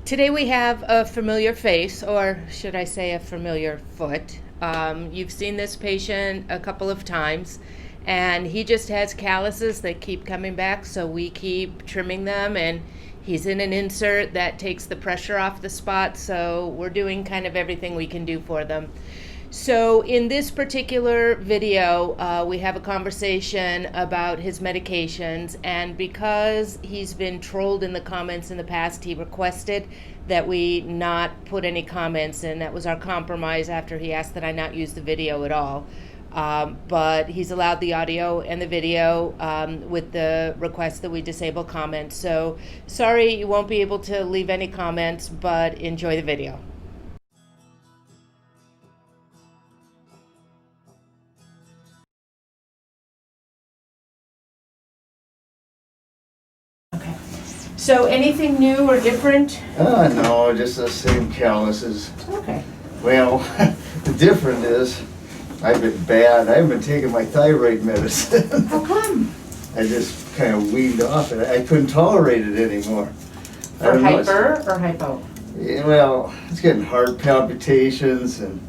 Today we have a familiar face, or should I say a familiar foot. You've seen this patient a couple of times, and he just has calluses that keep coming back, so we keep trimming them, and he's in an insert that takes the pressure off the spot, so we're doing kind of everything we can do for them. So in this particular video, we have a conversation about his medications, and because he's been trolled in the comments in the past, he requested that we not put any comments, and that was our compromise after he asked that I not use the video at all. But he's allowed the audio and the video with the request that we disable comments. So sorry, you won't be able to leave any comments, but enjoy the video. So anything new or different? No, just the same calluses. Okay. Well, the difference is I've been bad. I haven't been taking my thyroid medicine. How come? I just kind of weaned off it. I couldn't tolerate it anymore. For hyper or hypo? Yeah, well, it's getting heart palpitations and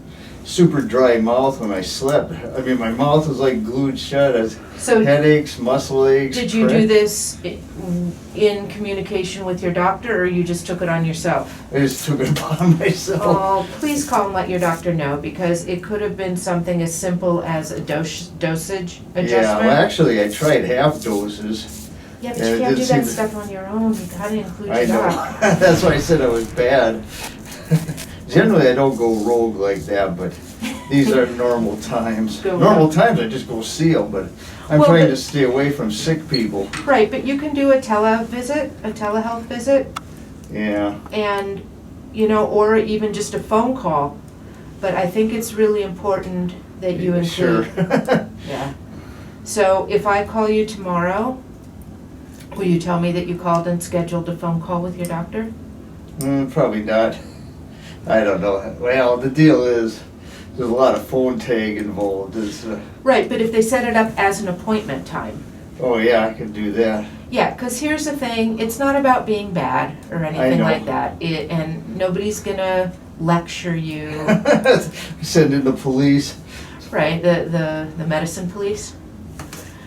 super dry mouth when I slept. I mean, my mouth was like glued shut. So headaches, muscle aches. Did you do this in communication with your doctor, or you just took it on yourself? I just took it upon myself. Oh, please call and let your doctor know, because it could have been something as simple as a dosage adjustment. Yeah, well, actually, I tried half doses. Yeah, but you can't do that stuff on your own. You gotta include your doc. That's why I said I was bad. Generally, I don't go rogue like that, but these are normal times. Normal times, I just go seal, but I'm trying to stay away from sick people. Right, but you can do a telehealth visit. Yeah. And, or even just a phone call. But I think it's really important that you include. Sure. Yeah. So if I call you tomorrow, will you tell me that you called and scheduled a phone call with your doctor? Probably not. I don't know. Well, the deal is, there's a lot of phone tag involved. Right, but if they set it up as an appointment time. Oh yeah, I can do that. Yeah, because here's the thing, it's not about being bad or anything like that. And nobody's gonna lecture you. Send in the police. Right, the medicine police.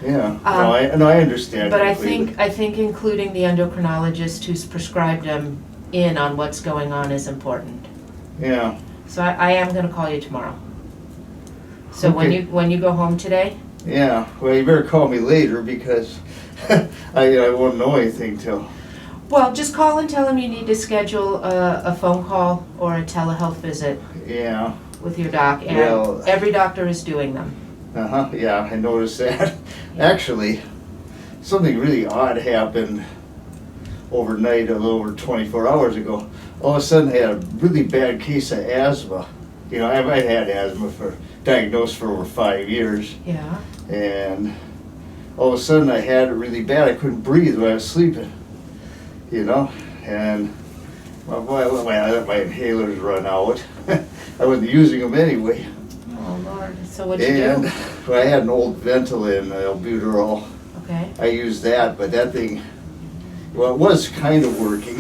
Yeah, I understand. But I think including the endocrinologist who's prescribed them in on what's going on is important. Yeah. So I am going to call you tomorrow. So okay. when you go home today? Yeah. Well, you better call me later, because I won't know anything till. Well, just call and tell him you need to schedule a phone call or a telehealth visit. Yeah. With your doc, and every doctor is doing them. Yeah, I noticed that. Actually, something really odd happened overnight, a little over 24 hours ago. All of a sudden I had a really bad case of asthma. I've had asthma diagnosed for over 5 years. Yeah. And all of a sudden I had it really bad. I couldn't breathe when I was sleeping. And my inhalers run out. I wasn't using them anyway. Oh Lord, so what'd you do? Well, I had an old Ventolin, albuterol. Okay. I used that, but that thing, well, it was kind of working,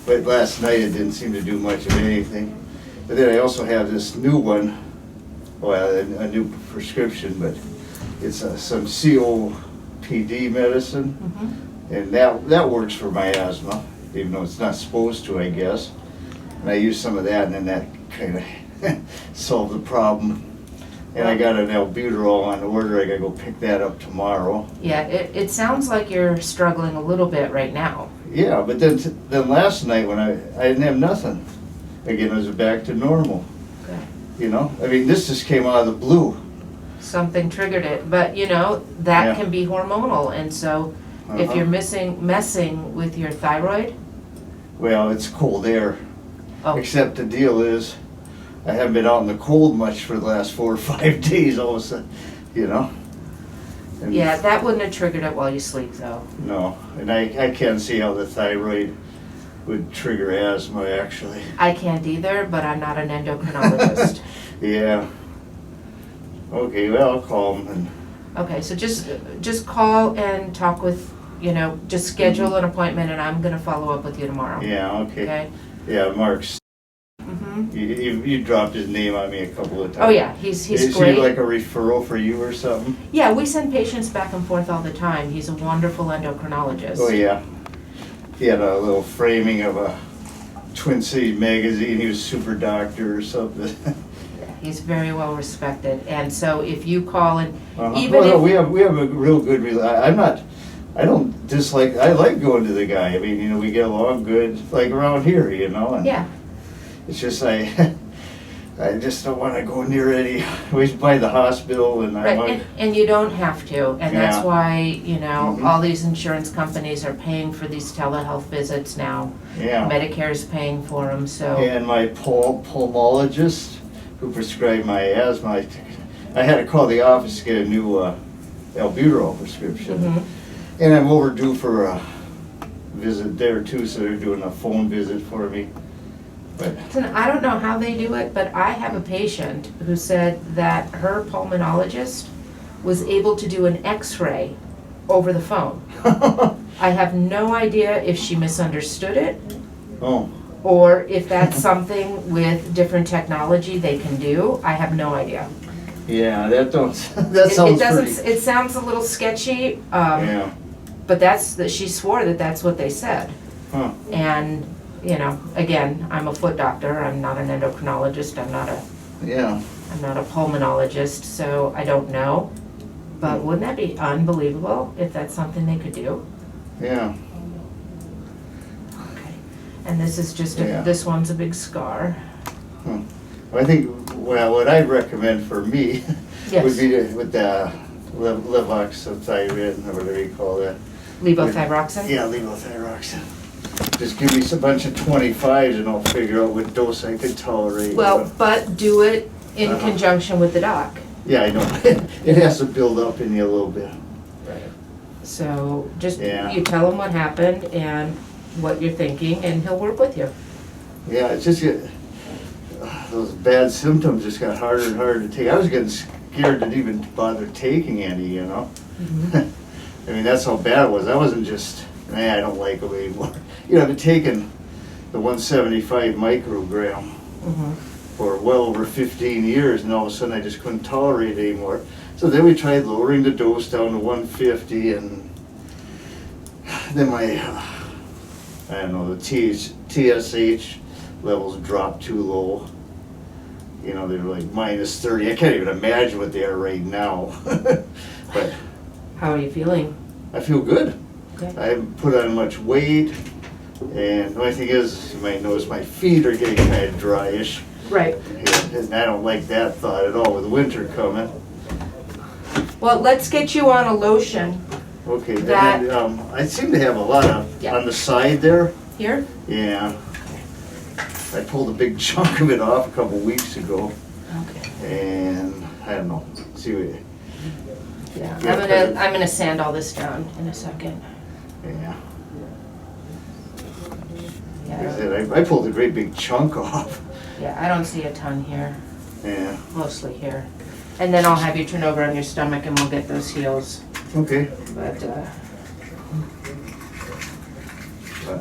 but last night it didn't seem to do much of anything. But then I also have this new one, well, a new prescription, but it's some COPD medicine, and that works for my asthma, even though it's not supposed to, I guess. And I used some of that, and then that kind of solved the problem. And I got an albuterol on order. I gotta go pick that up tomorrow. Yeah, it sounds like you're struggling a little bit right now. Yeah, but then last night when I didn't have nothing. Again, it was back to normal. Okay. I mean, this just came out of the blue. Something triggered it, but that can be hormonal, and so if you're messing with your thyroid. Well, it's cold air. Oh. Except the deal is, I haven't been out in the cold much for the last 4 or 5 days, all of a sudden, And yeah, that wouldn't have triggered it while you sleep, though. No, and I can't see how the thyroid would trigger asthma, actually. I can't either, but I'm not an endocrinologist. Yeah. Okay, well, I'll call them. Okay, so just call and talk with, just schedule an appointment, and I'm going to follow up with you tomorrow. Yeah, okay. Okay? Yeah, Mark's. Hmm. You dropped his name on me a couple of times. Oh yeah, he's Is great. he like a referral for you or something? Yeah, we send patients back and forth all the time. He's a wonderful endocrinologist. Oh yeah. He had a little framing of a Twin Cities magazine. He was super doctor or something. He's very well respected, and so if you call and even well, no, if we have a real good. I don't dislike. I like going to the guy. I mean, you know, we get along good, like around here, you know. And yeah, it's just I just don't want to go near any. Always by the hospital, and I right, want. and you don't have to, and that's Yeah. why, you know, Mhm. all these insurance companies are paying for these telehealth visits now. Yeah. Medicare's paying for them, so. And my pulmonologist who prescribed my asthma, I had to call the office to get a new albuterol prescription. Mhm. And I'm overdue for a visit there too, so they're doing a phone visit for me. But Listen, I don't know how they do it, but I have a patient who said that her pulmonologist was able to do an X-ray over the phone. I have no idea if she misunderstood it oh, or if that's something with different technology they can do. I have no idea. yeah, that sounds It doesn't. pretty. It sounds a little sketchy, Yeah, but she swore that that's what they said. huh, And you know, again, I'm a foot doctor. I'm not an endocrinologist. I'm not a pulmonologist, so I don't know. But wouldn't that be unbelievable if that's something they could do? yeah, Okay. And this is just Yeah. this one's a big scar. huh. Well, I think, well, what I'd recommend for me Yes. would be with the levoxythyrin, or whatever you call that. Levothyroxine? Yeah, levothyroxine. Just give me a bunch of 25s and I'll figure out what dose I could tolerate. Well, but do it in Uh-huh. conjunction with the doc. Yeah, I know. It has to build up in you a little bit. So just, Yeah. you tell him what happened and what you're thinking, and he'll work with you. Yeah, it's just those bad symptoms just got harder and harder to take. I was getting scared to even bother taking any, you know? I mean, that's how bad it was. I wasn't just, I don't like them anymore. You know, I've been taking the 175 microgram Mhm. for well over 15 years, and all of a sudden I just couldn't tolerate it anymore. So then we tried lowering the dose down to 150, and then my, I don't know, the TSH levels dropped too low. You know, they're like minus 30. I can't even imagine what they are right now. But How are you feeling? I feel good. Okay. I haven't put on much weight, and the only thing is, you might notice my feet are getting kind of dryish. Right. And I don't like that thought at all with winter coming. Well, let's get you on a lotion. Okay, and That- then, I seem to have a lot of, Yeah. on the side there, Here? yeah. I pulled a big chunk of it off a couple weeks ago, Okay. and I don't know, see what, Yeah, Yeah, I'm gonna sand all this down in a second. yeah. Like I Yeah, said, I pulled a great big chunk off, yeah, I don't see a ton here, yeah, mostly here. And then I'll have you turn over on your stomach and we'll get those heels. okay. But, But,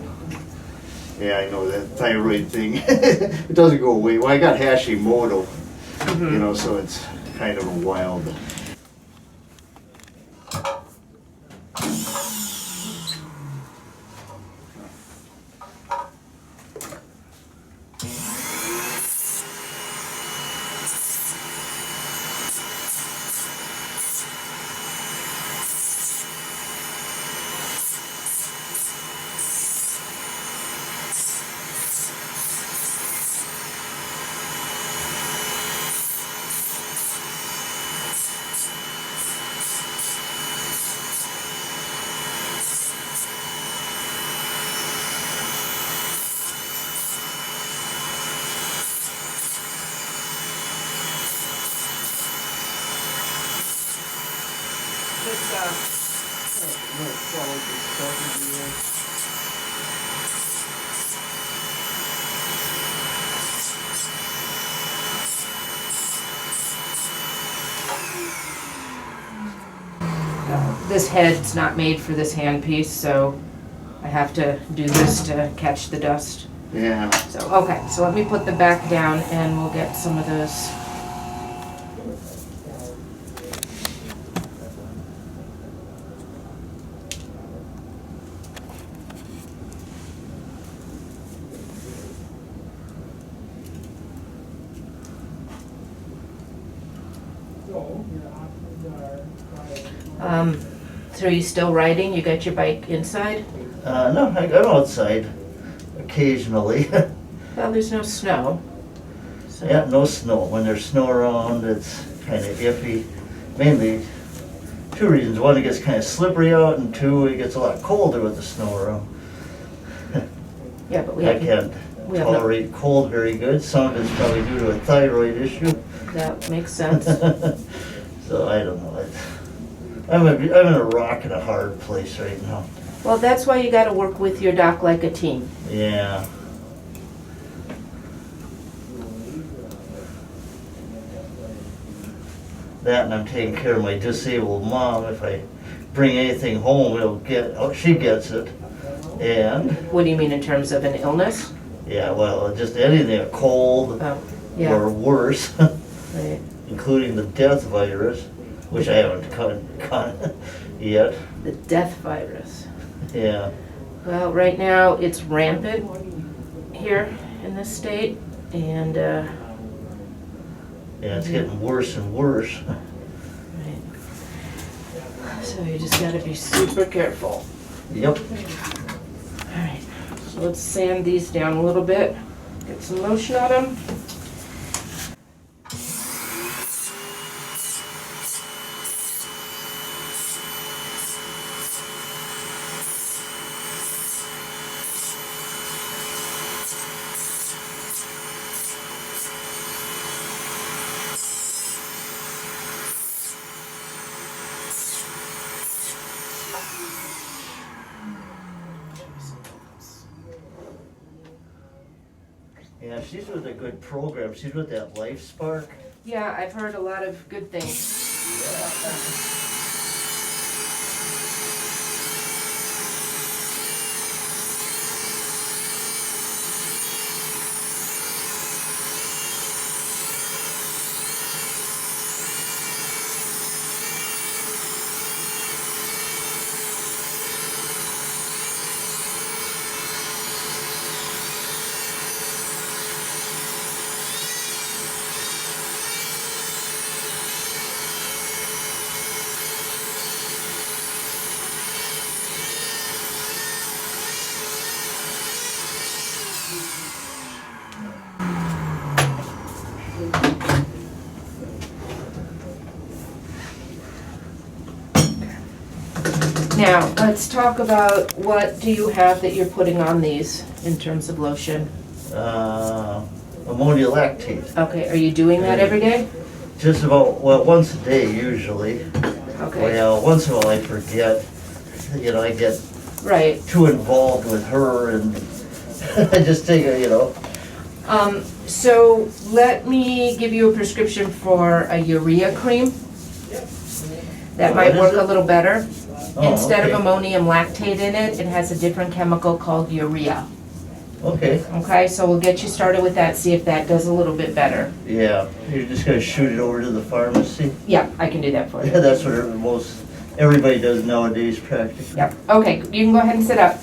yeah, I know that thyroid thing, it doesn't go away. Well, I got Hashimoto, you know, so it's kind of a wild. this head's not made for this handpiece, so I have to do this to catch the dust. Yeah. So, okay, so let me put the back down and we'll get some of those. So are you still riding? You got your bike inside? No, I go outside occasionally. Well, there's no snow. So. Yeah, no snow. When there's snow around, it's kind of iffy. Mainly two reasons. One, it gets kind of slippery out, and two, it gets a lot colder with the snow around. Yeah, but I can't tolerate cold very good. Some of it's probably due to a thyroid issue. That makes sense. So I don't know. I'm in a rock and a hard place right now. Well, that's why you got to work with your doc like a team. Yeah. That, and I'm taking care of my disabled mom. If I bring anything home, she gets it. And what do you mean in terms of an illness? Yeah, well, just anything, a cold or worse, right. Including the death virus, which I haven't caught yet. The death virus. Yeah. Well, right now it's rampant here in this state, and yeah, it's getting worse and worse. Right. So you just got to be super careful. Yep. All right. So let's sand these down a little bit. Get some lotion on them. Yeah, she's with a good program. She's with that Life Spark. Yeah, I've heard a lot of good things. Yeah. Now, let's talk about what do you have that you're putting on these in terms of lotion? Ammonia lactate. Okay, are you doing that every day? Just about, well, once a day usually. Okay. Well, once in a while I forget. I get too involved with her and I just take a, So let me give you a prescription for a urea cream. That might work a little better. Instead of ammonium lactate in it, it has a different chemical called urea. Okay. Okay, so we'll get you started with that, see if that does a little bit better. Yeah, you're just gonna shoot it over to the pharmacy? Yeah, I can do that for you. That's what everybody does nowadays practically. Yep, okay, you can go ahead and sit up.